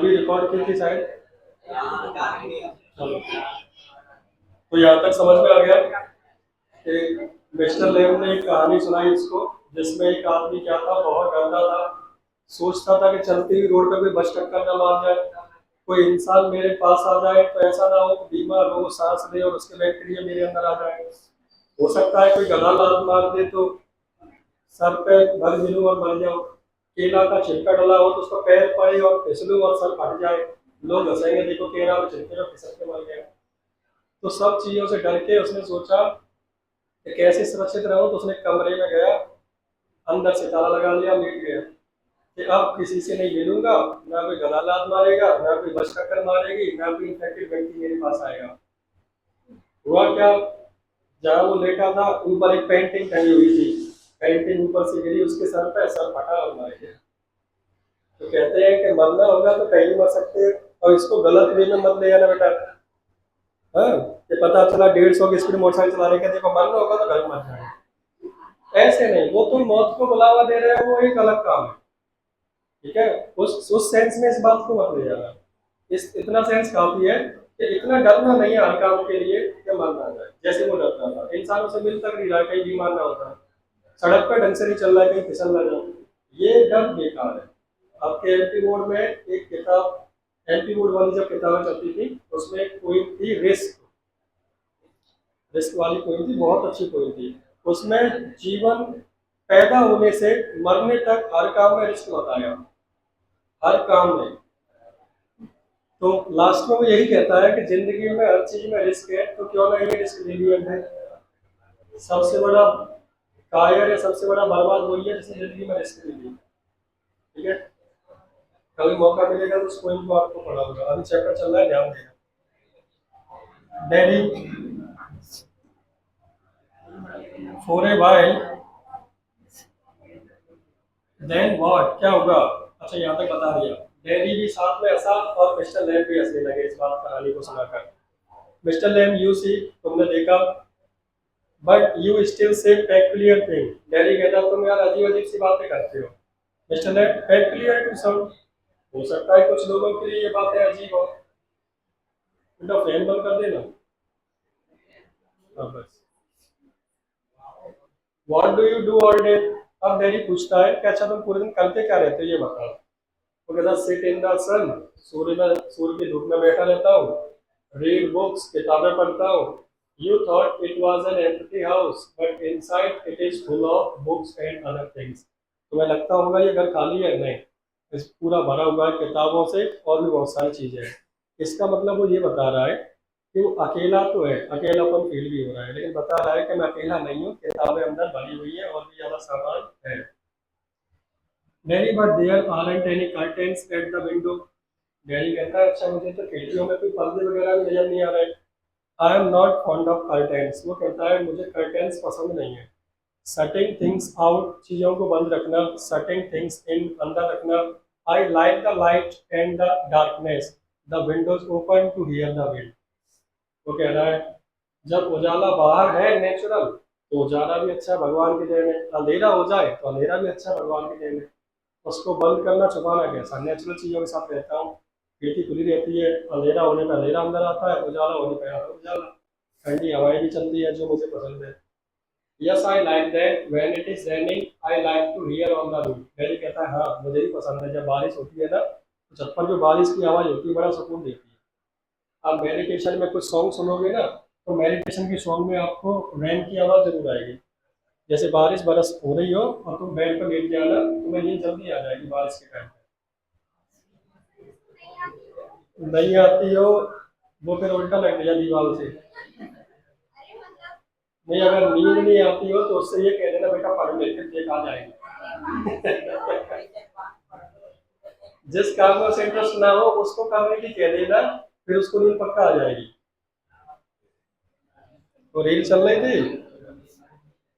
भी रिकॉर्ड की थी शायद। चलो, तो यहाँ तक समझ में आ गया कि मिस्टर लेम ने एक कहानी सुनाई उसको, जिसमें एक आदमी क्या था, बहुत डरता था। सोचता था कि चलती हुई रोड पे कोई बस टक्कर न मार जाए, कोई इंसान मेरे पास आ जाए तो ऐसा ना हो कि बीमार हो, सांस ले और उसके बैक्टीरिया मेरे अंदर आ जाए। हो सकता है कोई गला लात मार दे तो सर पे भर गिरूं और मर जाऊं। केला का छिलका डला हो तो उसका पैर पड़े और फिसलूं और सर फट जाए, लोग हंसेंगे, देखो केला में छिलके में फिसल के मर गया। तो सब चीजों से डर के उसने सोचा कि कैसे सुरक्षित रहूं, तो उसने कमरे में गया, अंदर से ताला लगा लिया, लेट गया कि अब किसी से नहीं मिलूंगा, ना कोई गला लात मारेगा, ना कोई बस टक्कर मारेगी, ना कोई इन्फेक्टेड व्यक्ति मेरे पास आएगा। हुआ क्या, जहाँ वो लेटा था ऊपर एक पेंटिंग टंगी हुई थी, पेंटिंग ऊपर से गिरी उसके सर पे, सर फटा और मर गया। तो कहते हैं कि मरना होगा तो कहीं मर सकते हैं, और इसको गलत वे में मत ले जाना बेटा। हाँ, ये पता चला 150 की स्पीड मोटरसाइकिल चला रहे, कहते देखो मरना होगा तो घर मर जाए, ऐसे नहीं। वो तुम मौत को बुलावा दे रहे हो, वो एक अलग काम है, ठीक है। उस सेंस में इस बात को मत ले जाना। इस इतना सेंस काफी है कि इतना डरना नहीं है हर काम के लिए कि मरना जाए। जैसे वो डरता था, इंसानों से मिल तक नहीं रहा, कहीं बीमार ना होता, सड़क पर ढंग से नहीं चल रहा है, कहीं फिसल ना जाए, ये डर बेकार है। आपके एमपी बोर्ड में एक किताब, एमपी बोर्ड वाली जब किताबें चलती थी उसमें कोई थी रिस्क, रिस्क वाली कोई थी, बहुत अच्छी कोई थी। उसमें जीवन पैदा होने से मरने तक हर काम में रिस्क बताया, हर काम में। तो लास्ट में वो यही कहता है कि जिंदगी में हर चीज में रिस्क है, तो क्यों ना ये रिस्क ले लिया जाए। सबसे बड़ा कायर या सबसे बड़ा बर्बाद वही है जिसने जिंदगी में रिस्क ले लिया, ठीक है। कभी मौका मिलेगा तो उस पॉइंट को आपको पढ़ा होगा, अभी चैप्टर चल रहा है, ध्यान देना। Daddy for a while, then what, क्या होगा। अच्छा यहाँ तक बता दिया। डैडी भी साथ में हंसा और मिस्टर लैम भी हंसने लगे इस बात कहानी को सुनाकर। मिस्टर लैम, यू सी, तुमने देखा, but you still say peculiar thing. Daddy कहता तुम यार अजीब अजीब सी बातें करते हो। Mr Lam, peculiar to some, हो सकता है कुछ लोगों के लिए ये बातें अजीब हो। उनका फैन बंद कर देना। हाँ बस। What do you do all day. अब डैडी पूछता है कि अच्छा तुम पूरे दिन करते क्या रहते हो ये बताओ। तो कहता सिट इन द सन, सूर्य की धूप में बैठा रहता हूँ, रीड बुक्स, किताबें पढ़ता हूँ। You thought it was an empty house but inside it is full of books and other things. तुम्हें लगता होगा ये घर खाली है, नहीं, इस पूरा भरा हुआ है किताबों से और भी बहुत सारी चीजें हैं। इसका मतलब वो ये बता रहा है कि वो अकेला तो है, अकेलापन फील भी हो रहा है, लेकिन बता रहा है कि मैं अकेला नहीं हूँ, किताबें अंदर भरी हुई है और भी ज्यादा सामान है। Daddy but there aren't any curtains at the window. Daddy कहता है अच्छा मुझे तो खिड़कियों में कोई पर्दे वगैरह भी नजर नहीं आ रहे। आई am not fond of curtains, वो कहता है मुझे कर्टेन्स पसंद नहीं है। शटिंग थिंग्स आउट, चीजों को बंद रखना, शटिंग थिंग्स इन, अंदर रखना। I like the light and the darkness, the windows open to hear the wind. वो कह रहा है जब उजाला बाहर है नेचुरल, तो उजाला भी अच्छा भगवान की देन है, अंधेरा हो जाए तो अंधेरा भी अच्छा भगवान की देन है। उसको बंद करना, छुपाना कैसा, नेचुरल चीज़ों के साथ रहता हूँ। खिड़की खुली रहती है, अंधेरा होने पर अंधेरा अंदर आता है, उजाला होने पर आता है उजाला। ठंडी हवाएं भी चलती है जो मुझे पसंद है। Yes I like that when it is raining, I like to hear on the roof. Daddy कहता है हाँ मुझे भी पसंद है, जब बारिश होती है ना तो छत पर जो बारिश की आवाज़ होती है बड़ा सुकून देती है। आप मेडिटेशन में कुछ सॉन्ग सुनोगे ना, तो मेडिटेशन के सॉन्ग में आपको रैन की आवाज़ जरूर आएगी। जैसे बारिश बरस हो रही हो और तुम बेड पर लेट जाना, तुम्हें नींद जल्दी आ जाएगी बारिश के टाइम पे। नहीं आती हो वो फिर उल्टा लग गया दीवार से। नहीं, अगर नींद नहीं आती हो तो उससे ये कह देना बेटा पढ़ ले, फिर देख आ जाएगी। जिस काम में उसे इंटरेस्ट ना हो उसको करने की कह देना, फिर उसको नींद पक्का आ जाएगी। तो रील चल रही थी,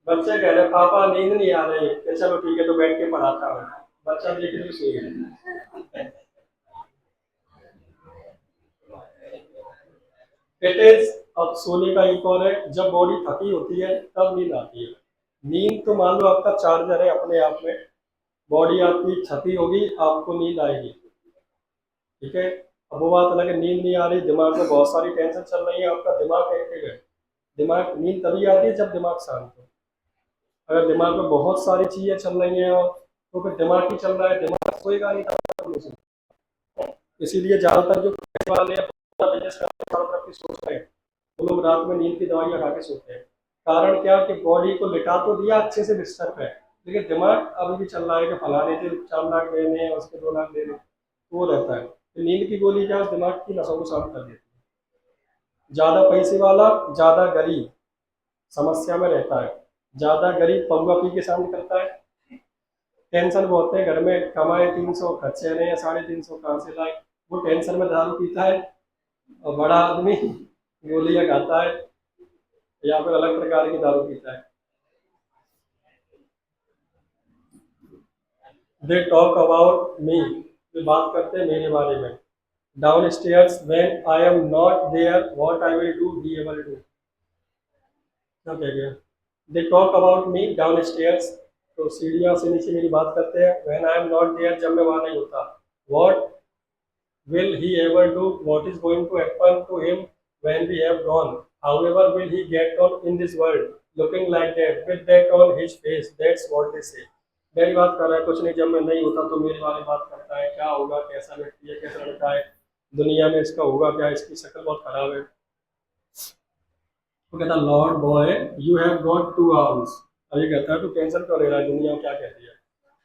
बच्चे कह रहे पापा नींद नहीं आ रही, चलो ठीक है तो बैठ के पढ़ाता हूँ। बच्चा देख के सो गया। इट इज, अब सोने का एक और है, जब बॉडी थकी होती है तब नींद आती है। नींद तो मान लो आपका चार्जर है अपने आप में, बॉडी आपकी थकी होगी आपको नींद आएगी। ठीक है। अब वो बात अलग है, नींद नहीं आ रही, दिमाग में बहुत सारी टेंशन चल रही है, आपका दिमाग एक्टिव है। दिमाग नींद तभी आती है जब दिमाग शांत हो। अगर दिमाग में बहुत सारी चीजें चल रही हैं और तो फिर दिमाग ही चल रहा है, दिमाग सोएगा नहीं तब नहीं सोएगा। इसीलिए ज्यादातर जो पैसे वाले हैं, बिजनेस करने चारों तरफ की सोच रहे हैं, वो लोग रात में नींद की दवाइयाँ खा के सोते हैं। कारण क्या कि बॉडी को लिटा तो दिया अच्छे से बिस्तर पे, लेकिन दिमाग अभी भी चल रहा है कि फलाने थे 4 लाख देने हैं, उसके 2 लाख देने, तो वो रहता है। तो नींद की गोली क्या है, दिमाग की नसों को शांत कर देती है। ज्यादा पैसे वाला ज्यादा गरीब समस्या में रहता है। ज्यादा गरीब पौवा पी के शांत करता है। टेंशन बहुत है घर में, कमाए 300 खर्चे रहे हैं 350 कहाँ से लाए, वो टेंशन में दारू पीता है। और बड़ा आदमी गोलियां खाता है या फिर अलग प्रकार की दारू पीता है। दे टॉक अबाउट मी, वे बात करते हैं मेरे बारे में। Downstairs when I am not there what I will do be able to, क्या कह गया। They talk about me downstairs, तो सीढ़ियों से नीचे मेरी बात करते हैं। When I am not there, जब मैं वहां नहीं होता। What will he ever do? What is going to happen to him when we have gone? However, will he get on in this world looking like that with that on his face? That's what they say. मेरी बात कर रहा है कुछ नहीं, जब मैं नहीं होता तो मेरे बारे में बात करता है, क्या होगा, कैसा व्यक्ति है, कैसा लड़का है, दुनिया में इसका होगा क्या, इसकी शक्ल बहुत खराब है। वो कहता Lord boy you have got 2 arms। अब ये कहता है तू टेंशन क्यों ले रहा है, दुनिया क्या कहती है,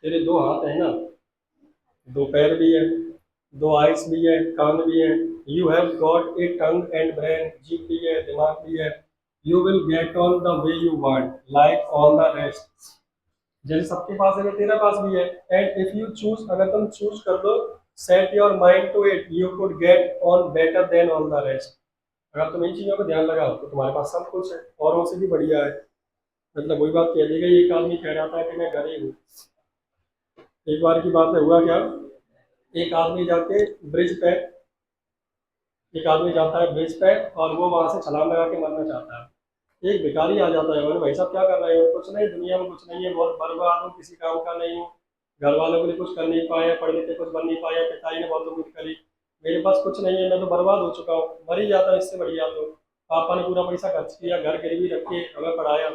तेरे 2 हाथ है ना, 2 पैर भी है, 2 आइस भी है, कान भी है। You have got a tongue and brain, जीभ भी है, दिमाग भी है। You will get on the way you want like all the rest, जैसे सबके पास है तेरा पास भी है। एंड इफ यू चूज, अगर तुम चूज कर दो, set your mind to it, you could get on better than all the rest. अगर तुम इन चीजों को ध्यान लगाओ तो तुम्हारे पास सब कुछ है, औरों से भी बढ़िया है। मतलब वही बात कह दी गई, एक आदमी कह रहा था कि मैं गरीब हूँ। एक बार की बात है, हुआ क्या, एक आदमी जाके ब्रिज पे, एक आदमी जाता है ब्रिज पे और वो वहां से छलांग लगा के मरना चाहता है। एक भिखारी आ जाता है, बोले भाई साहब क्या कर रहे हो, कुछ नहीं, दुनिया में कुछ नहीं है, बहुत बर्बाद हूँ, किसी काम का नहीं हूँ, घर वालों के लिए कुछ कर नहीं पाया, पढ़ लिख के कुछ बन नहीं पाया, पिताजी ने बहुत उम्मीद करी, मेरे पास कुछ नहीं है, मैं तो बर्बाद हो चुका हूँ, मर ही जाता हूँ इससे बढ़िया तो। पापा ने पूरा पैसा खर्च किया, घर गिरवी रखे, हमें पढ़ाया।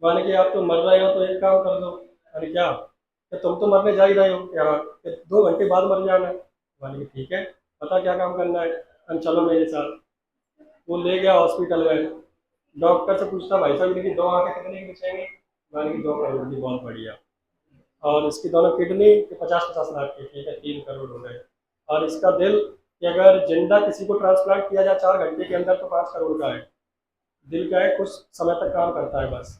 मैंने कि आप तो मर रहे हो तो एक काम कर दो। मैंने क्या, कि तुम तो मरने जा ही रहे हो यहाँ, कि 2 घंटे बाद मर जाना है। मैंने कि ठीक है, पता क्या काम करना है, हम चलो मेरे साथ। वो ले गया हॉस्पिटल में, डॉक्टर से पूछता भाई साहब इनकी 2 आंखें कितने की बचेंगी। मैंने कि 2 करोड़ की, बहुत बढ़िया। और इसकी दोनों किडनी 50-50 लाख की, ठीक है, 3 करोड़ हो गए। और इसका दिल, कि अगर जिंदा किसी को ट्रांसप्लांट किया जाए 4 घंटे के अंदर तो 5 करोड़ का है। दिल क्या है, कुछ समय तक काम करता है बस।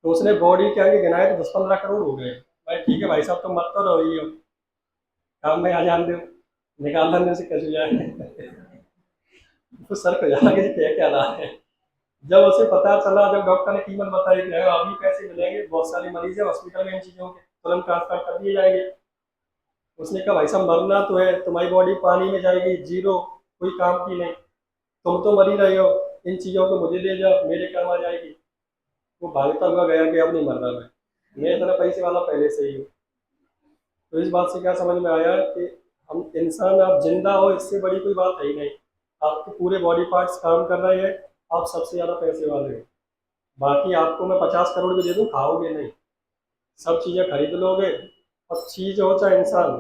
तो उसने बॉडी के आगे गिनाए तो 10-15 करोड़ हो गए। भाई ठीक है भाई साहब, तुम मत तो रहो ही हो, काम में आ जान दो, निकाल लेने से कैसे जाए। तो सर को जाना कि क्या क्या रहा है। जब उसे पता चला, जब डॉक्टर ने कीमत बताई कि अभी पैसे मिलेंगे, बहुत सारे मरीज है हॉस्पिटल में, इन चीज़ों के तुरंत ट्रांसफर कर दिए जाएंगे। उसने कहा भाई साहब मरना तो है, तुम्हारी बॉडी पानी में जाएगी, जीरो, कोई काम की नहीं, तुम तो मर ही रहे हो, इन चीज़ों को मुझे ले जाओ, मेरे काम आ जाएगी। वो भागता हुआ गया कि अब नहीं मर रहा मैं इतना पैसे वाला पहले से ही हूँ। तो इस बात से क्या समझ में आया कि हम इंसान, आप जिंदा हो इससे बड़ी कोई बात है ही नहीं। आपके पूरे बॉडी पार्ट्स काम कर रहे हैं, आप सबसे ज़्यादा पैसे वाले हो। बाकी आपको मैं 50 करोड़ भी दे दूँ, खाओगे नहीं, सब चीज़ें खरीद लोगे। अब चीज़ हो चाहे इंसान,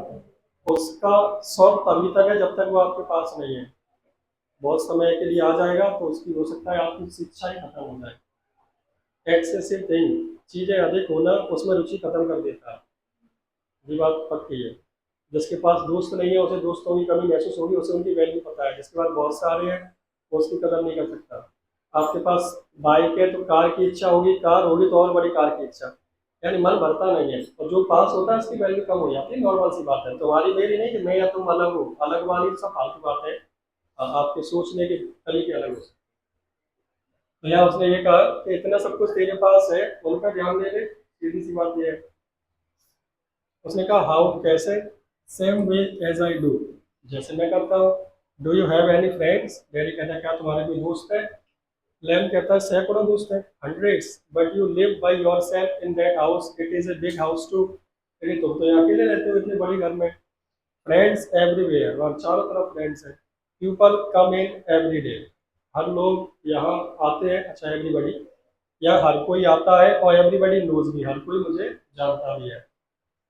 उसका शौक तभी तक है जब तक वो आपके पास नहीं है। बहुत समय के लिए आ जाएगा तो उसकी हो सकता है आपकी शिक्षा ही खत्म हो जाए। एक्सेसिव थिंग, चीज़ें अधिक होना उसमें रुचि खत्म कर देता है। ये बात पक्की है। जिसके पास दोस्त नहीं है उसे दोस्तों की कमी महसूस होगी, उसे उनकी वैल्यू पता है। जिसके पास बहुत सारे हैं वो उसकी कदर नहीं कर सकता। आपके पास बाइक है तो कार की इच्छा होगी, कार होगी तो और बड़ी कार की इच्छा, यानी मन भरता नहीं है। और जो पास होता है उसकी वैल्यू कम हो जाती है, नॉर्मल सी बात है। तुम्हारी मेरी नहीं कि मैं या तुम अलग हो, अलग वाली सब फालतू बात है। आपके सोचने के तरीके अलग हो सकते हैं। तो यहाँ उसने ये कहा कि इतना सब कुछ तेरे पास है, उनका ध्यान दे दे, सीधी सी बात ये है। उसने कहा हाउ, कैसे, same way as I do, जैसे मैं करता हूँ। Do you have any friends, daddy कहता है क्या तुम्हारे कोई दोस्त है। लैम कहता है सैकड़ों दोस्त हैं, hundreds, but you live by yourself in that house, it is a big house too. लेकिन तुम तो यहाँ अकेले रहते हो इतने बड़े घर में। फ्रेंड्स एवरीवेयर, और चारों तरफ फ्रेंड्स हैं। People come in every day, हर लोग यहाँ आते हैं, अच्छा एवरीबडी, या हर कोई आता है, और एवरीबडी नोज भी, हर कोई मुझे जानता भी है।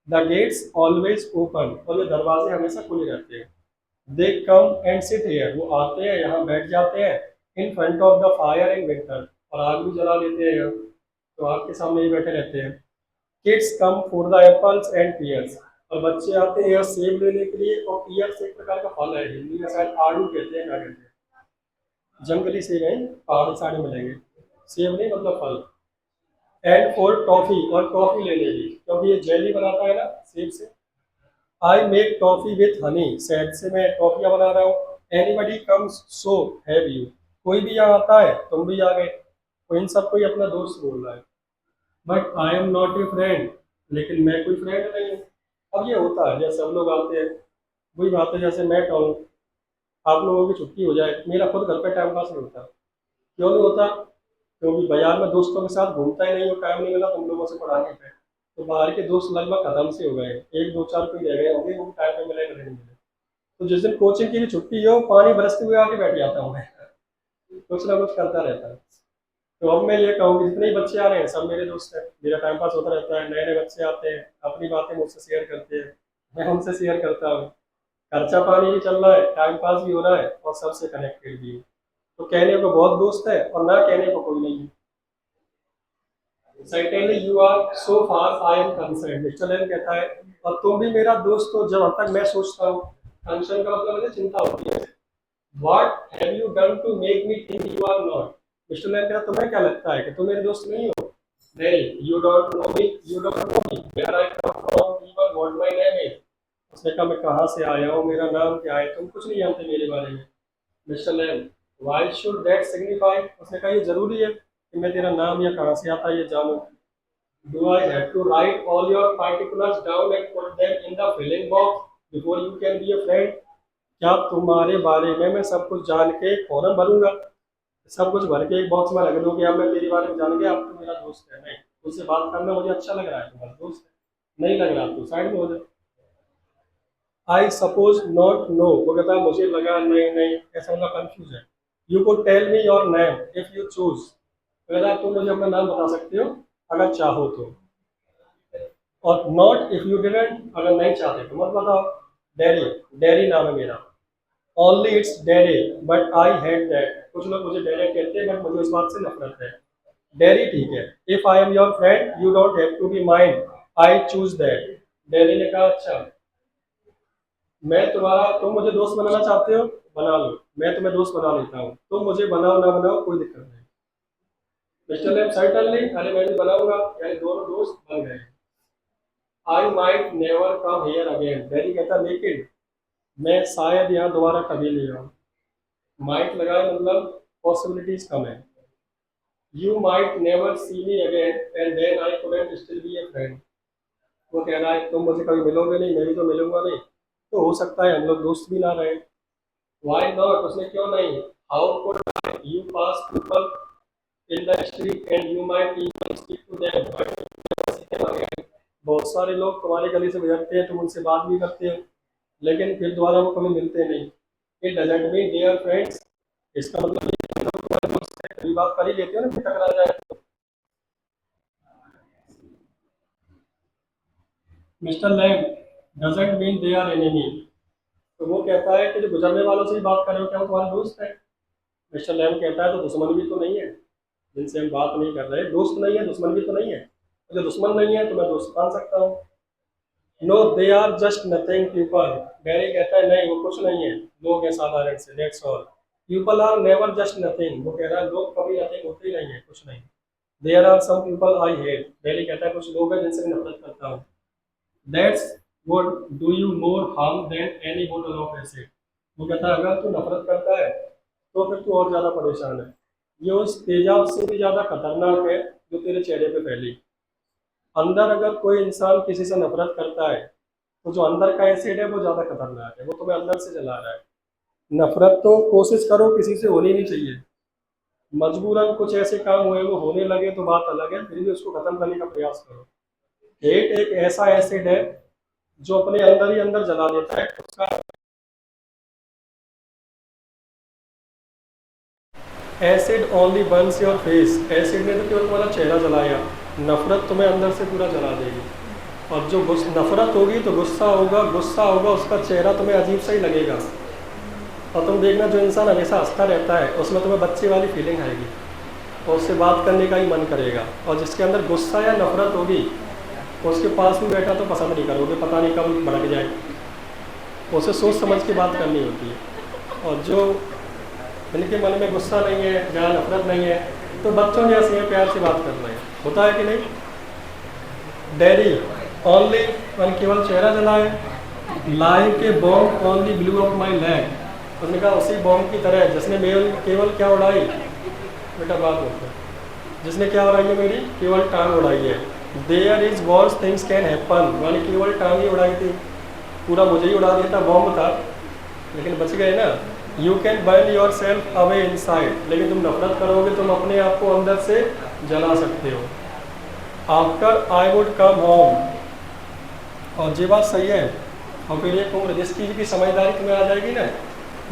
द गेट्स ऑलवेज ओपन, और ये दरवाजे हमेशा खुले रहते हैं। दे कम एंड सिट हेयर, वो आते हैं यहाँ बैठ जाते हैं। In front of the fire in winter, और आग भी जला लेते हैं यहाँ, तो आग के सामने ही बैठे रहते हैं। Kids come for the apples and pears, और बच्चे आते हैं यहाँ सेब लेने के लिए, और पियर्स एक प्रकार का फल है, हिंदी में शायद आड़ू कहते हैं, क्या कहते हैं, जंगली सेब है, पहाड़ी साइड में मिलेंगे, सेब नहीं मतलब फल। एंड फॉर टॉफी, और टॉफी लेने की, क्योंकि ये जेली बनाता है ना सेब से। I make toffee with Honey, शहद से मैं टॉफियाँ बना रहा हूँ। Anybody comes so have you, कोई भी यहाँ आता है तुम भी आ गए, तो इन सबको ही अपना दोस्त बोल रहा है। But I am not a friend, लेकिन मैं कोई फ्रेंड नहीं हूँ। अब ये होता है जैसे सब लोग आते हैं, वही बात है, जैसे मैं कहूँ आप लोगों की छुट्टी हो जाए, मेरा खुद घर पे टाइम पास नहीं होता। क्यों नहीं होता? क्योंकि बाजार में दोस्तों के साथ घूमता ही नहीं हो, टाइम नहीं मिला तुम लोगों से पढ़ाने पे, तो बाहर के दोस्त लगभग खत्म से हो गए, एक दो चार कोई रह गए होंगे, वो टाइम पे मिले नहीं मिले। तो जिस दिन कोचिंग की भी छुट्टी हो, पानी बरसते हुए आके बैठ जाता हूँ मैं, कुछ ना कुछ करता रहता है। तो अब मैं ये कहूँ कि जितने भी बच्चे आ रहे हैं सब मेरे दोस्त हैं, मेरा टाइम पास होता रहता है, नए नए बच्चे आते हैं, अपनी बातें मुझसे शेयर करते हैं, मैं उनसे शेयर करता हूँ। खर्चा पानी भी चल रहा है, टाइम पास भी हो रहा है, और सबसे कनेक्टेड भी हूँ। तो कहने को बहुत दोस्त है, और ना कहने को कोई नहीं है। Certainly you are so far I am concerned, mister Lane कहता है, और तुम भी मेरा दोस्त हो जब तक मैं सोचता हूँ। कंसर्न का मतलब मुझे चिंता होती है। What have you done to make me think you are not? Mister Lane कहता, तुम्हें क्या लगता है कि तुम मेरे दोस्त नहीं हो? नहीं, you don't know me, you don't know me, where I come from, even what my name is. उसने कहा मैं कहाँ से आया हूँ, मेरा नाम क्या है, तुम कुछ नहीं जानते मेरे बारे में। Mr Lamb, why should that signify, उसने कहा ये जरूरी है कि मैं तेरा नाम या कहाँ से आता है ये जानूं। Do I have to write all your particulars down and put them in the filling box before you can be a friend? क्या तुम्हारे बारे में मैं सब कुछ जान के फॉर्म भरूंगा, सब कुछ भर के एक बॉक्स में रख दूं कि अब मैं तेरे बारे में जान गया, अब तो मेरा दोस्त है? नहीं, उससे बात करना मुझे अच्छा लग रहा है, तुम्हारा दोस्त है, नहीं लग रहा तो साइड में हो जाए। आई सपोज नॉट नो, वो कहता है मुझे लगा नहीं नहीं, ऐसा मतलब कंफ्यूज है। यू को tell me your name if you choose, कहता है तुम मुझे अपना नाम बता सकते हो अगर चाहो तो, और नॉट इफ यू डिडंट, अगर नहीं चाहते तो मत बताओ। डैडी, डैडी नाम है मेरा। Only it's daddy but I hate that, कुछ लोग मुझे डैडी कहते हैं बट मुझे इस बात से नफरत है। डैडी ठीक है। If I am your friend you don't have to be mind, I choose that. Daddy ने कहा अच्छा, मैं तुम्हारा, तुम मुझे दोस्त बनाना चाहते हो, बना लो, मैं तुम्हें दोस्त बना लेता हूँ, तुम मुझे बनाओ ना बनाओ कोई दिक्कत नहीं। मिस्टर लेम सर्टनली, अरे मैं भी बनाऊंगा, यानी दोनों दोस्त बन गए। I might never come here again, daddy कहता लेकिन मैं शायद यहाँ दोबारा कभी नहीं आऊँ। माइट लगाए मतलब पॉसिबिलिटीज कम है। You might never see me again and then I couldn't still be a friend, वो कह रहा है तुम मुझे कभी मिलोगे नहीं, मैं भी तो मिलूंगा नहीं, तो हो सकता है हम लोग दोस्त भी ना रहे। वाई नॉट, उसने क्यों नहीं। How could you pass people in the street and you might even speak to them, बहुत सारे लोग तुम्हारे गली से गुजरते हैं, तुम उनसे बात भी करते हो, लेकिन फिर दोबारा वो कभी मिलते नहीं। It doesn't mean they are friends, इसका मतलब ये है कि लोग तुम्हारे दोस्त से कभी बात कर ही लेते हो ना, फिर टकरा जाए तो। Mr Lamb, doesn't mean they are enemy, तो वो कहता है कि जो गुजरने वालों से ही बात कर रहे हो क्या वो तुम्हारे दोस्त है? मिस्टर लैम कहता है तो दुश्मन भी तो नहीं है, जिनसे हम बात नहीं कर रहे, दोस्त नहीं है दुश्मन भी तो नहीं है, तो जो दुश्मन नहीं है तो मैं दोस्त मान सकता हूँ। No they are just nothing people, Gary कहता है नहीं वो कुछ नहीं है, लोग हैं साधारण से, that's all. People are never just nothing, वो कह रहा है लोग कभी नथिंग होते ही नहीं है, कुछ नहीं। There are some people I hate, Gary कहता है कुछ लोग हैं जिनसे मैं नफरत करता हूँ। That's would do you more harm then any बोतल ऑफ एसिड, वो कहता है अगर तू नफरत करता है तो फिर तू और ज़्यादा परेशान है, ये उस तेजाब से भी ज़्यादा खतरनाक है जो तेरे चेहरे पे फैली। अंदर अगर कोई इंसान किसी से नफरत करता है तो जो अंदर का एसिड है वो ज़्यादा खतरनाक है, वो तुम्हें अंदर से जला रहा है। नफरत तो कोशिश करो किसी से होनी नहीं चाहिए, मजबूरन कुछ ऐसे काम हुए वो होने लगे तो बात अलग है, फिर भी उसको खत्म करने का प्रयास करो। हेट एक ऐसा एसिड है जो अपने अंदर ही अंदर जला देता है उसका। Acid only Burns your face, acid ने तो केवल तुम्हारा चेहरा जलाया, नफरत तुम्हें अंदर से पूरा जला देगी। और जो नफरत होगी तो गुस्सा होगा, गुस्सा होगा उसका चेहरा तुम्हें अजीब सा ही लगेगा। और तुम देखना जो इंसान हमेशा हंसता रहता है उसमें तुम्हें बच्चे वाली फीलिंग आएगी और उससे बात करने का ही मन करेगा। और जिसके अंदर गुस्सा या नफरत होगी उसके पास में बैठा तो पसंद नहीं करोगे, पता नहीं कब भड़क जाए। उसे सोच समझ के बात करनी होती है। और जो जिनके मन में गुस्सा नहीं है, जहाँ नफरत नहीं है, तो बच्चों जैसे हैं, प्यार से बात कर रहे हैं, होता है कि नहीं। डेरी ओनली मन केवल चेहरा जलाए, like a bomb only blue of my lag, उसने कहा उसी बॉम्ब की तरह जिसने मेरी केवल क्या उड़ाई, बेटा बात होता है, जिसने क्या उड़ाई है, मेरी केवल टांग उड़ाई है। There is worse things can happen, मैंने केवल टांग ही उड़ाई थी, पूरा मुझे ही उड़ा दिया था, बॉम्ब था लेकिन बच गए ना। You can burn your self away inside, लेकिन तुम नफरत करोगे तुम अपने आप को अंदर से जला सकते हो। After I would come home, और ये बात सही है। और फिर एक उम्र जिस चीज़ की समझदारी तुम्हें आ जाएगी ना,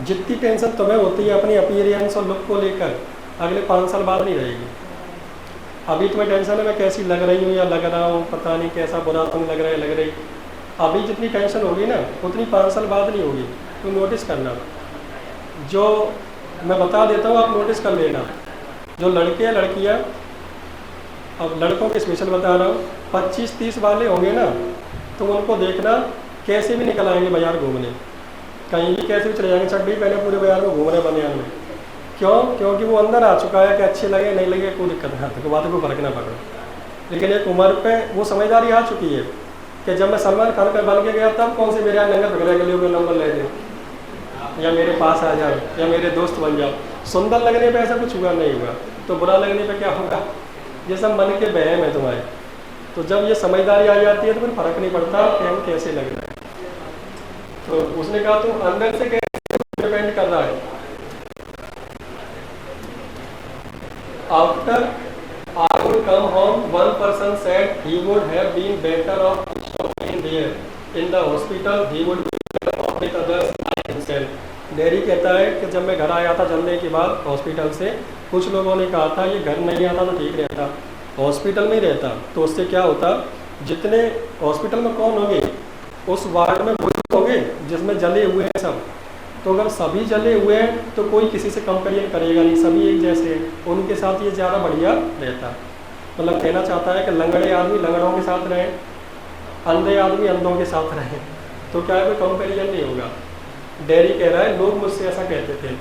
जितनी टेंशन तुम्हें होती है अपनी अपीयरेंस और लुक को लेकर, अगले 5 साल बाद नहीं रहेगी। अभी तुम्हें टेंशन है मैं कैसी लग रही हूँ या लग रहा हूँ, पता नहीं कैसा बुरा तुम लग रहा है, लग रही। अभी जितनी टेंशन होगी ना उतनी 5 साल बाद नहीं होगी। तुम नोटिस करना, जो मैं बता देता हूँ आप नोटिस कर लेना। जो लड़के या लड़कियाँ, अब लड़कों के स्पेशल बता रहा हूँ, 25-30 वाले होंगे ना, तो उनको देखना कैसे भी निकल आएंगे बाजार घूमने, कहीं भी कैसे भी चले जाएंगे, चड्डी पहने पूरे बाजार में घूम रहे बनियान में। क्यों? क्योंकि वो अंदर आ चुका है कि अच्छे लगे नहीं लगे कोई दिक्कत नहीं, तो बात को फर्क ना पड़ो। लेकिन एक उम्र पे वो समझदारी आ चुकी है कि जब मैं सलमान खान पे बन के गया तब कौन से मेरे यहाँ नंगे पकड़े के लिए नंबर ले दे, या मेरे पास आ जाओ, या मेरे दोस्त बन जाओ। सुंदर लगने पे ऐसा कुछ हुआ नहीं हुआ, तो बुरा लगने पे क्या होगा, ये सब मन के बहम है तुम्हारे। तो जब ये समझदारी आ जाती है तो फिर फर्क नहीं पड़ता कि हम कैसे लग रहे हैं। तो उसने कहा तुम अंदर से कैसे डिपेंड कर रहा है। After I would come home, one person said he would have been better off staying there. In the hospital, he would be better with others like himself. Dairy कहता है कि जब मैं घर आया था जलने के बाद हॉस्पिटल से, कुछ लोगों ने कहा था ये घर नहीं आता तो ठीक रहता, हॉस्पिटल में ही रहता। तो उससे क्या होता, जितने हॉस्पिटल में कौन होंगे, उस वार्ड में वही होंगे जिसमें जले हुए हैं सब। तो अगर सभी जले हुए हैं तो कोई किसी से कंपेरिजन करेगा नहीं, सभी एक जैसे हैं, उनके साथ ये ज़्यादा बढ़िया रहता। मतलब कहना चाहता है कि लंगड़े आदमी लंगड़ों के साथ रहें, अंधे आदमी अंधों के साथ रहें, तो क्या है कोई कंपेरिजन नहीं होगा। डेरी कह रहा है लोग मुझसे ऐसा कहते थे,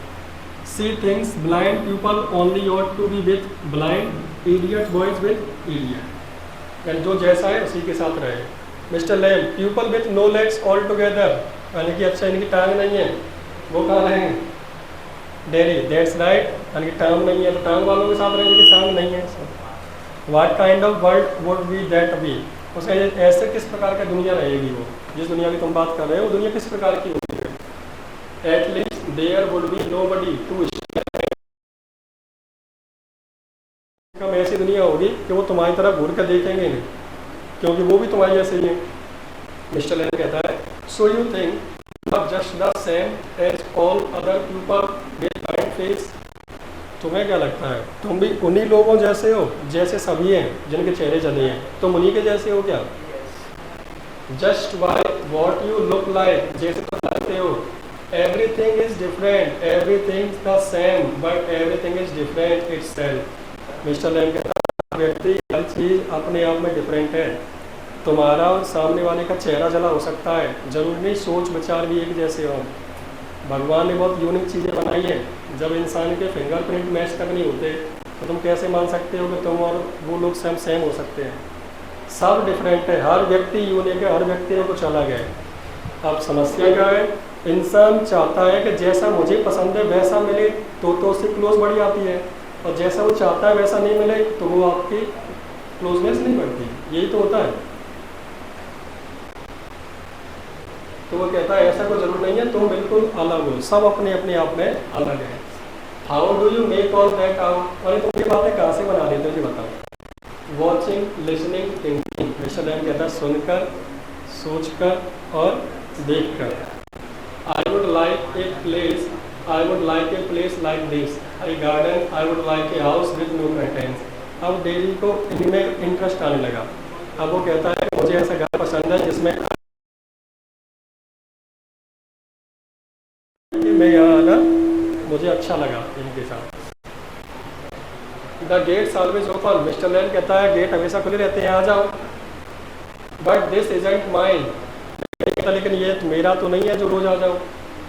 see things blind people only ought to be with blind, idiot boys with idiot, यानी जो जैसा है उसी के साथ रहे। Mr Lamb, people with no legs all together, यानी कि अच्छा इनकी टांग नहीं है, वो कहाँ रहेंगे। डेरी, दैट्स राइट, यानी कि टांग नहीं है तो टांग वालों के साथ रहेंगे, टांग नहीं है। What kind of world would be that be, उसका ऐसे किस प्रकार की दुनिया रहेगी, वो जिस दुनिया की तुम बात कर रहे हो वो दुनिया किस प्रकार की होगी। At least there would be nobody to, कम ऐसी दुनिया होगी कि वो तुम्हारी तरफ घूर कर देखेंगे नहीं, क्योंकि वो भी तुम्हारी जैसे ही है। मिस्टर लेन कहता है so you think just the same as all other people with kind face, तुम्हें क्या लगता है तुम भी उन्हीं लोगों जैसे हो जैसे सभी हैं जिनके चेहरे जले हैं, तुम उन्हीं के जैसे हो क्या। Just by what you look like, जैसे तुम लगते हो। Everything is different, everything the same but everything is different itself. Mr Lamb कहता है व्यक्ति हर चीज़ अपने आप में डिफरेंट है। तुम्हारा और सामने वाले का चेहरा जला हो सकता है, जरूरी नहीं सोच विचार भी एक जैसे हो। भगवान ने बहुत यूनिक चीज़ें बनाई हैं, जब इंसान के फिंगरप्रिंट मैच तक नहीं होते तो तुम कैसे मान सकते हो कि तुम और वो लोग सेम हो सकते हैं। सब डिफरेंट है, हर व्यक्ति यूनिक है, हर व्यक्ति में कुछ अलग है। अब समस्या क्या है, इंसान चाहता है कि जैसा मुझे पसंद है वैसा मिले तो उससे क्लोज बढ़ जाती है, और जैसा वो चाहता है वैसा नहीं मिले तो वो आपकी क्लोजनेस नहीं बढ़ती। यही तो होता है। तो वो कहता है ऐसा कोई जरूर नहीं है, तुम बिल्कुल अलग हो, सब अपने अपने आप में अलग है। How do you make all that out, और तुम ये बातें कहाँ से बना लेते हो जी बताओ। Watching, listening, thinking. Mr Lamb कहता है सुनकर, सोचकर और देखकर। I would like a place, I would like a place like this, I garden, I would like a house with no contents. अब डेली को इनमें इंटरेस्ट आने लगा। अब वो कहता है मुझे ऐसा घर पसंद है जिसमें मैं यहाँ आना मुझे अच्छा लगा इनके साथ। The gates always open, mister Lane कहता है गेट हमेशा खुले रहते हैं, आ जाओ। बट दिस इजंट माइन, लेकिन ये मेरा तो नहीं है जो रोज आ जाओ।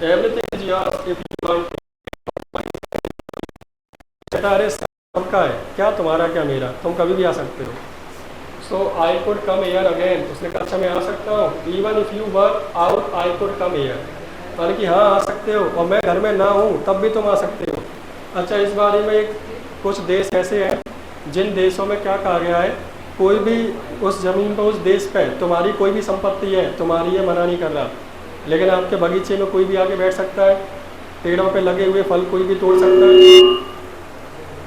Everything is yours if you want. कहता अरे सबका है, क्या तुम्हारा क्या मेरा, तुम कभी भी आ सकते हो। So I could come here again, उसने कहा अच्छा मैं आ सकता हूँ। Even if you were out I could come here, यानी कि हाँ आ सकते हो और मैं घर में ना हूँ तब भी तुम आ सकते हो। अच्छा इस बारे में कुछ देश ऐसे हैं जिन देशों में क्या कहा गया है, कोई भी उस ज़मीन पर उस देश पे तुम्हारी कोई भी संपत्ति है तुम्हारी ये मना नहीं कर रहा, लेकिन आपके बगीचे में कोई भी आके बैठ सकता है, पेड़ों पे लगे हुए फल कोई भी तोड़ सकता है,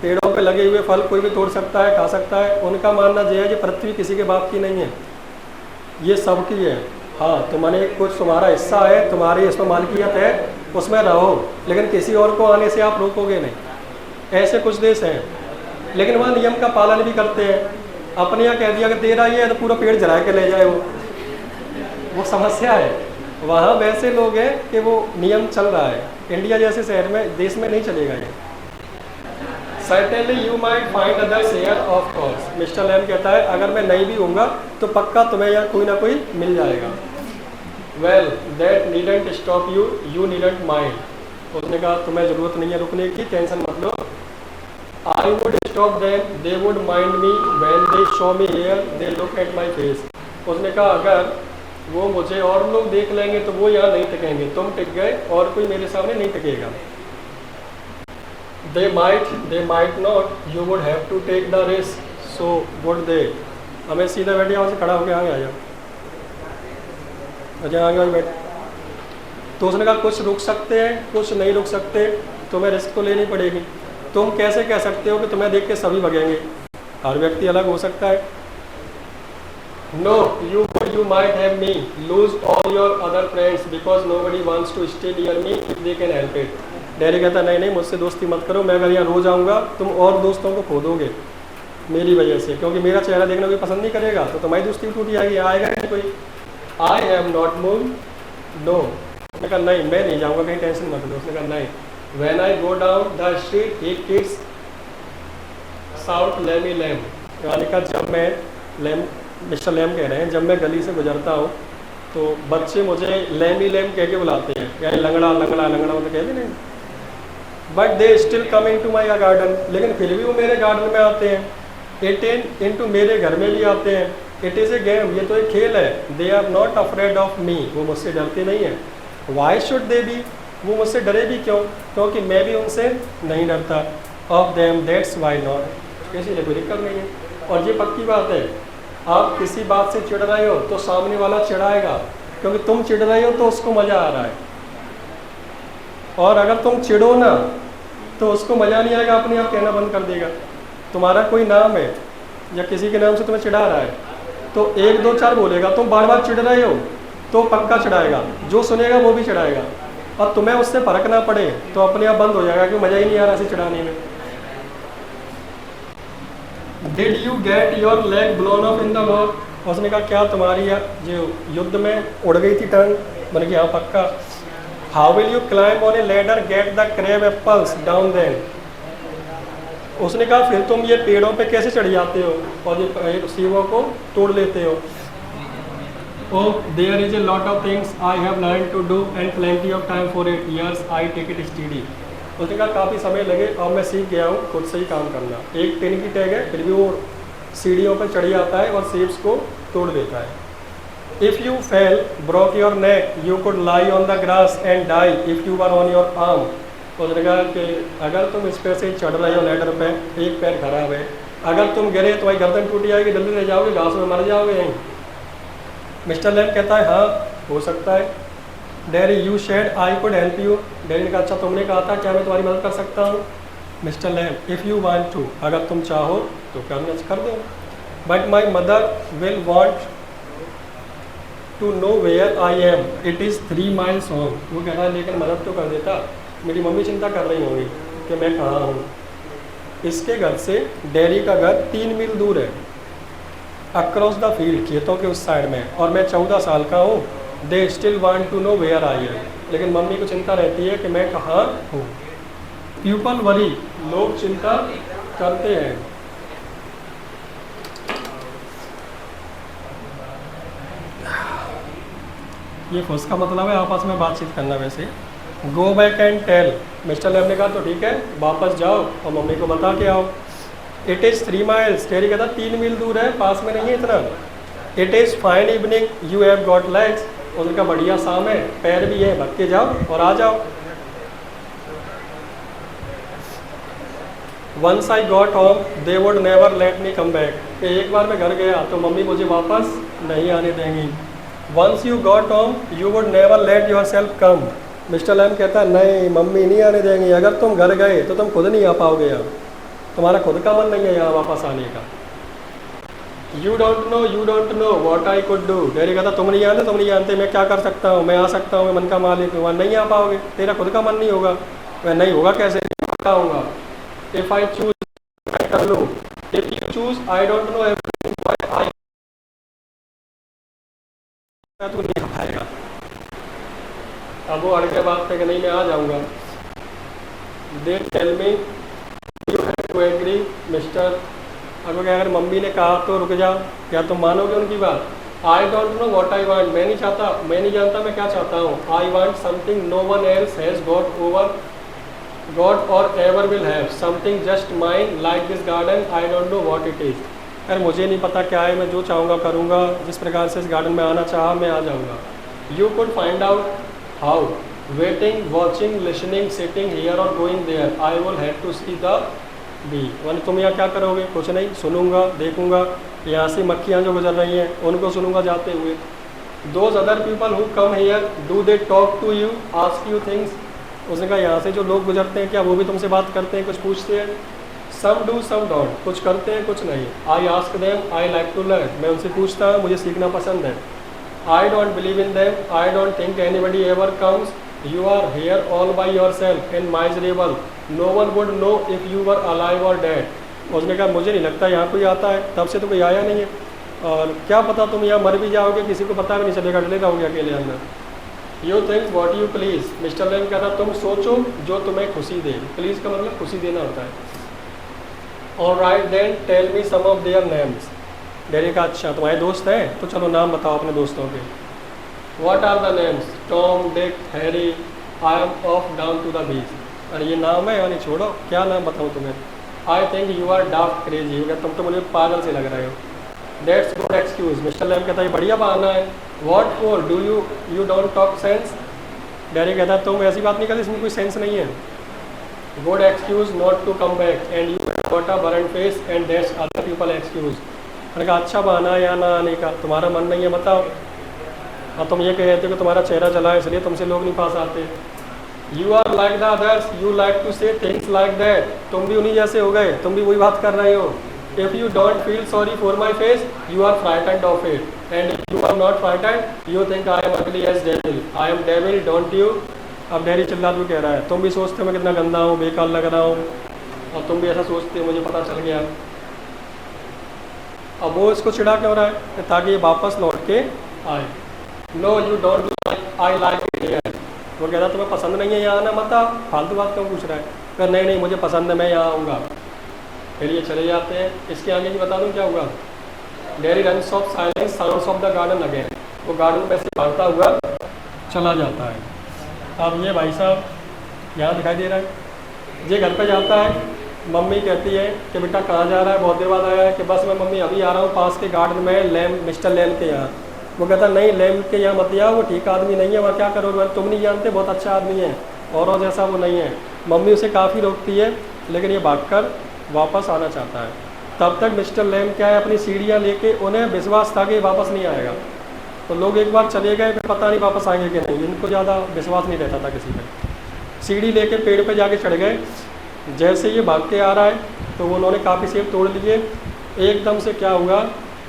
पेड़ों पे लगे हुए फल कोई भी तोड़ सकता है, खा सकता है। उनका मानना यह है कि पृथ्वी किसी के बाप की नहीं है, ये सबकी है। हाँ तुम्हारे कुछ तुम्हारा हिस्सा है, तुम्हारी इसमें मालकियत है, उसमें रहो, लेकिन किसी और को आने से आप रोकोगे नहीं। ऐसे कुछ देश हैं लेकिन वहाँ नियम का पालन भी करते हैं। अपने यहाँ कह दिया कि दे रहा है तो पूरा पेड़ जला के ले जाए, वो समस्या है। वहाँ वैसे लोग हैं कि वो नियम चल रहा है, इंडिया जैसे शहर में देश में नहीं चलेगा ये। Certainly you might find others here of course, Mr Lamb कहता है अगर मैं नहीं भी होऊंगा तो पक्का तुम्हें यहाँ कोई ना कोई मिल जाएगा। Well, that needn't stop you, you needn't mind, उसने कहा तुम्हें ज़रूरत नहीं है रुकने की, टेंशन मत लो। I would stop them, they would mind me when they show me here, they look at my face, उसने कहा अगर वो मुझे और लोग देख लेंगे तो वो यहाँ नहीं टिकेंगे, तुम टिक गए और कोई मेरे सामने नहीं टिकेगा। They might not, you would have to take the risk, so would they। हमें सीधा बैठे वहाँ से खड़ा होकर आगे आ जाओ, अच्छा आगे बैठ। तो उसने कहा कुछ रुक सकते हैं कुछ नहीं रुक सकते, तुम्हें रिस्क तो लेनी पड़ेगी। तुम कैसे कह सकते हो कि तुम्हें देख के सभी भगेंगे, हर व्यक्ति अलग हो सकता है। No, you might have me lose all your other friends because nobody wants to stay near me if they can help it। Daddy कहता नहीं नहीं मुझसे दोस्ती मत करो, मैं अगर यहाँ रोज आऊँगा तुम और दोस्तों को खो दोगे मेरी वजह से, क्योंकि मेरा चेहरा देखना कोई पसंद नहीं करेगा तो तुम्हारी दोस्ती टूट जाएगी, आएगा नहीं कोई। I have not move, no, उसने कहा नहीं मैं नहीं जाऊँगा कहीं, टेंशन मत लो। उसने कहा नहीं। When I go down the street he kids shout Lamey Lamb, यानी कहा जब मैं लैम, मिस्टर लैम कह रहे हैं, जब मैं गली से गुजरता हूँ तो बच्चे मुझे लैमी लैम कह के बुलाते हैं, यानी लंगड़ा लंगड़ा लंगड़ा मतलब कहते नहीं। But they still come in to my garden, लेकिन फिर भी वो मेरे गार्डन में आते हैं। इनटू मेरे घर में भी आते हैं। इट इज़ ए गेम, ये तो एक खेल है। They are not afraid of me, वो मुझसे डरते नहीं हैं। वाई शुड दे बी, वो मुझसे डरे भी क्यों, क्योंकि मैं भी उनसे नहीं डरता। Of them that's why not, इसीलिए कोई दिक्कत नहीं है। और ये पक्की बात है, आप किसी बात से चिढ़ रहे हो तो सामने वाला चिढ़ाएगा, क्योंकि तुम चिढ़ रहे हो तो उसको मज़ा आ रहा है, और अगर तुम चिढ़ो ना तो उसको मज़ा नहीं आएगा, अपने आप कहना बंद कर देगा। तुम्हारा कोई नाम है या किसी के नाम से तुम्हें चिढ़ा रहा है तो 1 2 4 बोलेगा, तुम बार बार चिढ़ रहे हो तो पक्का चिढ़ाएगा, जो सुनेगा वो भी चिढ़ाएगा, और तुम्हें उससे फर्क ना पड़े तो अपने आप बंद हो जाएगा कि मज़ा ही नहीं आ रहा इसे चिढ़ाने में। Did you get your leg blown of in the war, उसने कहा क्या तुम्हारी जो युद्ध में उड़ गई थी टंग, मैंने कहा हाँ पक्का। How will you climb on a ladder get the crab apples down then, उसने कहा फिर तुम ये पेड़ों पे कैसे चढ़ जाते हो और ये सेबों को तोड़ लेते हो। Oh there is a lot of things I have learn to do and plenty of time for 8 years I take it study, उसने कहा काफ़ी समय लगे और मैं सीख गया हूँ खुद से ही काम करना। एक टिन की टैग है फिर भी वो सीढ़ियों पर चढ़ जाता है और सेब्स को तोड़ देता है। If you fell broke your neck you could lie on the grass and die if you were on your arm, उसने कहा कि अगर तुम इस पे से चढ़ रहे हो लैडर पे, एक पैर खराब है, अगर तुम गिरे तो तुम्हारी गर्दन टूट जाएगी, जल्दी रह जाओगे, घास में मर जाओगे यहीं। मिस्टर लैम कहता है हाँ हो सकता है। Daddy you said I could help you, daddy ने कहा अच्छा तुमने कहा था क्या मैं तुम्हारी मदद कर सकता हूँ। Mister Lamb if you want to, अगर तुम चाहो तो करना कर दो, but my mother will want to know where I am, it is 3 miles home. वो कह रहा है लेकिन मदद तो कर देता, मेरी मम्मी चिंता कर रही होंगी कि मैं कहाँ हूँ। इसके घर से डेयरी का घर 3 मील दूर है, अक्रॉस द फील्ड, खेतों के उस साइड में, और मैं 14 साल का हूँ। They still want to know where I am, लेकिन मम्मी को चिंता रहती है कि मैं कहाँ हूँ। पीपल वरी, लोग चिंता करते हैं। ये खुश का मतलब है आपस में बातचीत करना। वैसे go back and tell, Mr Lamb ने कहा तो ठीक है, वापस जाओ और मम्मी को बता के आओ। इट इज़ 3 miles, टेरी कहता 3 मील दूर है, पास में नहीं है इतना। It is fine evening, you have got legs, उनका बढ़िया शाम है, पैर भी है, भग के जाओ और आ जाओ। Once I got home they would never let me come back, कि एक बार मैं घर गया तो मम्मी मुझे वापस नहीं आने देंगी। Once you got home you would never let yourself come, Mr Lamb कहता है नहीं मम्मी नहीं आने देंगी, अगर तुम घर गए तो तुम खुद नहीं आ पाओगे यहाँ, तुम्हारा खुद का मन नहीं है यहाँ वापस आने का। You don't know what I could do, daddy कहता तुम नहीं जानते, तुम नहीं जानते मैं क्या कर सकता हूँ, मैं आ सकता हूँ, मैं मन का मालिक हूँ, वहाँ नहीं आ पाओगे, तेरा खुद का मन नहीं होगा। वह नहीं होगा कैसे आऊँगा। इफ़ आई चूज मैं कर लूँ, if you choose I don't know everything I, तो नहीं आ पाएगा। अब वो अड़ के बात पे कि नहीं मैं आ जाऊँगा। They tell me you have to agree Mr, अगर मम्मी ने कहा तो रुक जा, क्या तुम मानोगे उनकी बात। आई don't know what I want, मैं नहीं चाहता, मैं नहीं जानता मैं क्या चाहता हूँ। I want something no one else has got or ever will have, something just mine like this garden, I don't know what it is. यार मुझे नहीं पता क्या है, मैं जो चाहूँगा करूँगा, जिस प्रकार से इस गार्डन में आना चाहा मैं आ जाऊँगा। You could find out how, waiting watching listening sitting here or going there, I will have to see the bee, one तुम यहाँ क्या करोगे, कुछ नहीं, सुनूंगा देखूंगा, यहाँ से मक्खियाँ जो गुजर रही हैं उनको सुनूंगा जाते हुए। Those other people who come here do they talk to you ask you things, उसने कहा यहाँ से जो लोग गुजरते हैं क्या वो भी तुमसे बात करते हैं, कुछ पूछते हैं। सम डू सम डोंट, कुछ करते हैं कुछ नहीं। I ask them I like to learn, मैं उनसे पूछता हूँ मुझे सीखना पसंद है। I don't believe in them I don't think anybody ever comes, you are here all by yourself and miserable, no one would know if you were alive और dead. उसने कहा मुझे नहीं लगता यहाँ कोई आता है, तब से तो कोई आया नहीं है, और क्या पता तुम यहाँ मर भी जाओगे, किसी को पता भी नहीं चलेगा, डले रहोगे अकेले अंदर। You think what you please, Mr Lamb कह रहा तुम सोचो जो तुम्हें खुशी दे, प्लीज़ का मतलब खुशी देना होता है। All right then tell me some of their names, daddy का अच्छा तुम्हारे दोस्त हैं तो चलो नाम बताओ अपने दोस्तों के। What are the names, Tom Dick Harry, I am off down to the beach, अरे ये नाम है यानी छोड़ो, क्या नाम बताऊँ तुम्हें। I think you are daft crazy, तुम तो मुझे पागल से लग रहे हो। That's good excuse, Mr Lamb कहता है बढ़िया बहाना है। What for, do you don't talk sense, daddy कहता है तुम ऐसी बात नहीं करते इसमें कोई सेंस नहीं है। Good excuse not to come back and you got a burn face and that's other people excuse, मैंने कहा अच्छा बहाना है या ना आने का, तुम्हारा मन नहीं है बताओ, और तुम ये कह रहे थे कि तुम्हारा चेहरा चला है इसलिए तुमसे लोग नहीं पास आते। You are like the others you like to say things like that, तुम भी उन्हीं जैसे हो गए, तुम भी वही बात कर रहे हो। If you don't feel sorry for my face you are frightened of it, and if you are not frightened you think I am ugly as devil, I am devil don't you. अब daddy चिल्ला भी कह रहा है तुम भी सोचते हो मैं कितना गंदा हूँ, बेकार लग रहा हूँ, और तुम भी ऐसा सोचते हो, मुझे पता चल गया। अब वो इसको चिढ़ा क्यों रहा है, ताकि ये वापस लौट के आए। No you don't like I like it here, वो कह रहा तुम्हें पसंद नहीं है यहाँ आना, मत आओ, फालतू बात क्यों पूछ रहा है। कहा नहीं नहीं मुझे पसंद है मैं यहाँ आऊँगा। फिर ये चले जाते हैं। इसके आगे की बता दूँ क्या हुआ। Dairy runs off silence sounds of the garden again, वो गार्डन में से भागता हुआ चला जाता है। अब ये भाई साहब यहाँ दिखाई दे रहा है, ये घर पे जाता है, मम्मी कहती है कि बेटा कहाँ जा रहा है, बहुत देर बाद आया है, कि बस मैं मम्मी अभी आ रहा हूँ पास के गार्डन में लैम मिस्टर लैम के यहाँ। वो कहता नहीं लैम के यहाँ मत जाओ, वो ठीक आदमी नहीं है, वहाँ क्या करोगे, तुम नहीं जानते बहुत अच्छा आदमी है, औरों जैसा वो नहीं है। मम्मी उसे काफ़ी रोकती है लेकिन ये भागकर वापस आना चाहता है। तब तक मिस्टर लैम क्या है अपनी सीढ़ियाँ लेके, उन्हें विश्वास था कि वापस नहीं आएगा, तो लोग एक बार चले गए फिर पता नहीं वापस आएंगे कि नहीं, इनको ज़्यादा विश्वास नहीं रहता था किसी पर। सीढ़ी लेके पेड़ पे जाके चढ़ गए। जैसे ये भाग के आ रहा है तो उन्होंने काफ़ी सेब तोड़ लिए। एकदम से क्या हुआ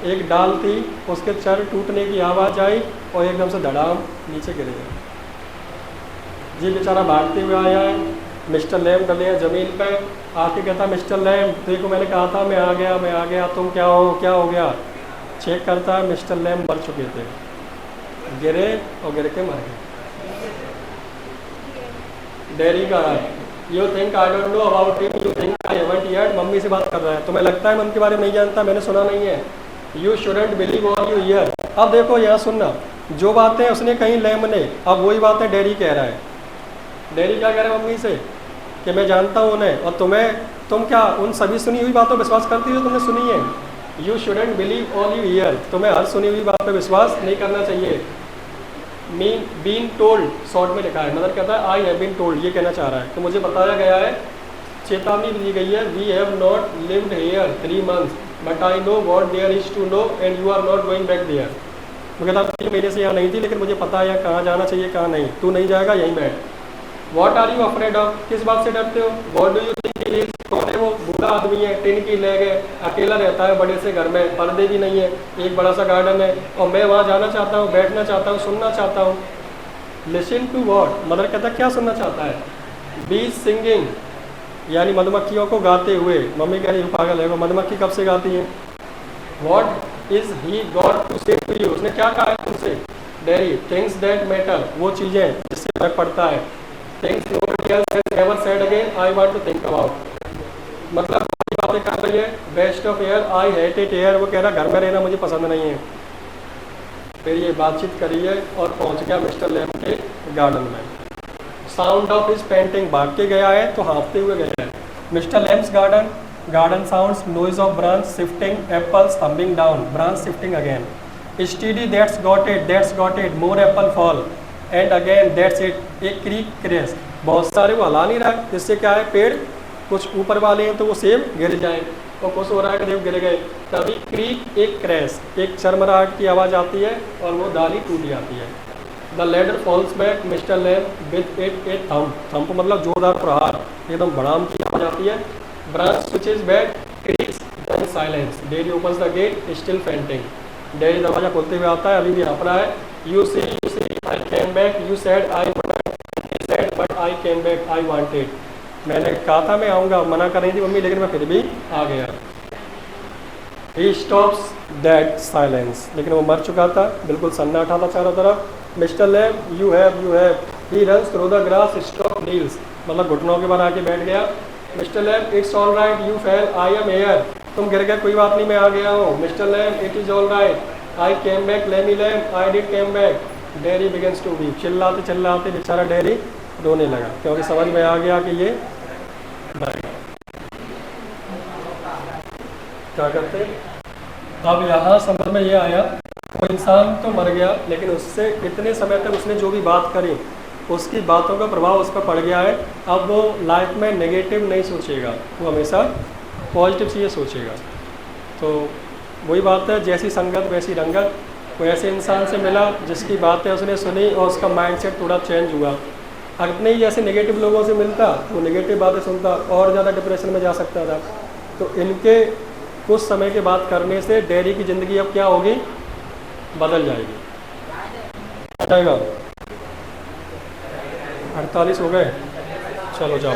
एक डाल थी, उसके चर टूटने की आवाज़ आई और एकदम से धड़ाम नीचे गिर गया। जी बेचारा भागते हुए आया है, मिस्टर लैम डले हैं ज़मीन पे, आके कहता मिस्टर लैम देखो मैंने कहा था मैं आ गया, तुम क्या हो गया। चेक करता है, मिस्टर लैम मर चुके थे, गिरे और गिर के मर गए। डेरी का है, you think I don't know about him, you think I haven't yet. Mummy से बात कर रहा है, तुम्हें लगता है मैं उनके बारे में नहीं जानता, मैंने सुना नहीं है। You shouldn't believe all you here. अब देखो यहाँ सुनना, जो बातें उसने कहीं लैम ने, अब वही बातें डेरी कह रहा है। डेरी क्या कह रहा है मम्मी से कि मैं जानता हूँ उन्हें, और तुम क्या उन सभी सुनी हुई बातों पर विश्वास करती हो तुमने सुनी है। You shouldn't believe all you here, तुम्हें हर सुनी हुई बात पर विश्वास नहीं करना चाहिए। मीन बीन टोल्ड शॉर्ट में लिखा है, मदर कहता है आई हैव बीन टोल्ड, ये कहना चाह रहा है कि मुझे बताया गया है, चेतावनी दी गई है। We have not lived here 3 months but I know what there is to know and you are not going back there. मैं कहता 3 महीने से यहाँ नहीं थी, लेकिन मुझे पता है यहाँ कहाँ जाना चाहिए कहाँ नहीं, तू नहीं जाएगा यहीं बैठ। What are you afraid of, किस बात से डरते हो। What do you think he is, कौन है वो, बूढ़ा आदमी है, टिन की ले गए, अकेला रहता है बड़े से घर में, पर्दे भी नहीं है, एक बड़ा सा गार्डन है और मैं वहाँ जाना चाहता हूँ, बैठना चाहता हूँ, सुनना चाहता हूँ। लिसन टू वॉट, मदर कहता क्या सुनना चाहता है। बी सिंगिंग, यानी मधुमक्खियों को गाते हुए। मम्मी कह रही पागल है वो, मधुमक्खी कब से गाती है। What is he got to say to you, उसने क्या कहा है तुमसे। डेरी थिंग्स दैट मैटर, वो चीज़ें जिससे फर्क पड़ता है। Things nobody else has ever said again I want to think about, मतलब बातें कर रही है। Best of air I hate it air, वो कह रहा घर में रहना मुझे पसंद नहीं है। फिर ये बातचीत करी है और पहुंच गया मिस्टर लैम के गार्डन में। साउंड ऑफ हिज पेंटिंग, भाग के गया है तो हाँफते हुए गया है। Mister Lamb's garden, garden sounds noise of branch shifting, apples thumping down, branch shifting again. Steady that's got it, more apple fall and again that's it, एक क्रीक क्रेस, बहुत सारे वो हला नहीं रहा, इससे क्या है पेड़ कुछ ऊपर वाले हैं तो वो सेब गिर जाए, और कुछ हो रहा है कि गिर गए। तभी क्रीक एक क्रैश, एक चरमराहट की आवाज़ आती है और वो डाली टूट जाती है। The ladder falls back, mister Lamb with it a thump, thump मतलब जोरदार प्रहार, एकदम बड़ाम की आवाज़ आती है। Branch switches back, creaks in silence, Derry opens the gate still panting, Derry दरवाजा खोलते हुए आता है, अभी भी हाँफ रहा है। You see I came back, you said I said but I came back, I wanted, मैंने कहा था मैं आऊँगा, मना कर रही थी मम्मी लेकिन मैं फिर भी आ गया। ही स्टॉप्स दैट साइलेंस, लेकिन वो मर चुका था, बिल्कुल सन्नाटा था चारों तरफ। Mister Lamb you have, he runs through the grass stop kneels, मतलब घुटनों के बाद आके बैठ गया। Mister Lamb it's all right you fell I am here, तुम गिर गए कोई बात नहीं मैं आ गया हूँ। Mister Lamb it is all right I came back Lamby Lamb I did came back. Derry begins to weep, चिल्लाते चिल्लाते बेचारा डेरी रोने लगा, क्योंकि समझ में आ गया कि ये क्या करते। अब यहाँ समझ में ये आया वो इंसान तो मर गया, लेकिन उससे इतने समय तक उसने जो भी बात करी उसकी बातों का प्रभाव उस पर पड़ गया है। अब वो लाइफ में नेगेटिव नहीं सोचेगा, वो हमेशा पॉजिटिव चीज़ें सोचेगा। तो वही बात है, जैसी संगत वैसी रंगत। कोई ऐसे इंसान से मिला जिसकी बातें उसने सुनी और उसका माइंडसेट थोड़ा चेंज हुआ। अपने ही जैसे नेगेटिव लोगों से मिलता, वो नेगेटिव बातें सुनता और ज़्यादा डिप्रेशन में जा सकता था। तो इनके कुछ समय के बाद करने से डेरी की ज़िंदगी अब क्या होगी, बदल जाएगी। जाएगा 48 हो गए, चलो जाओ।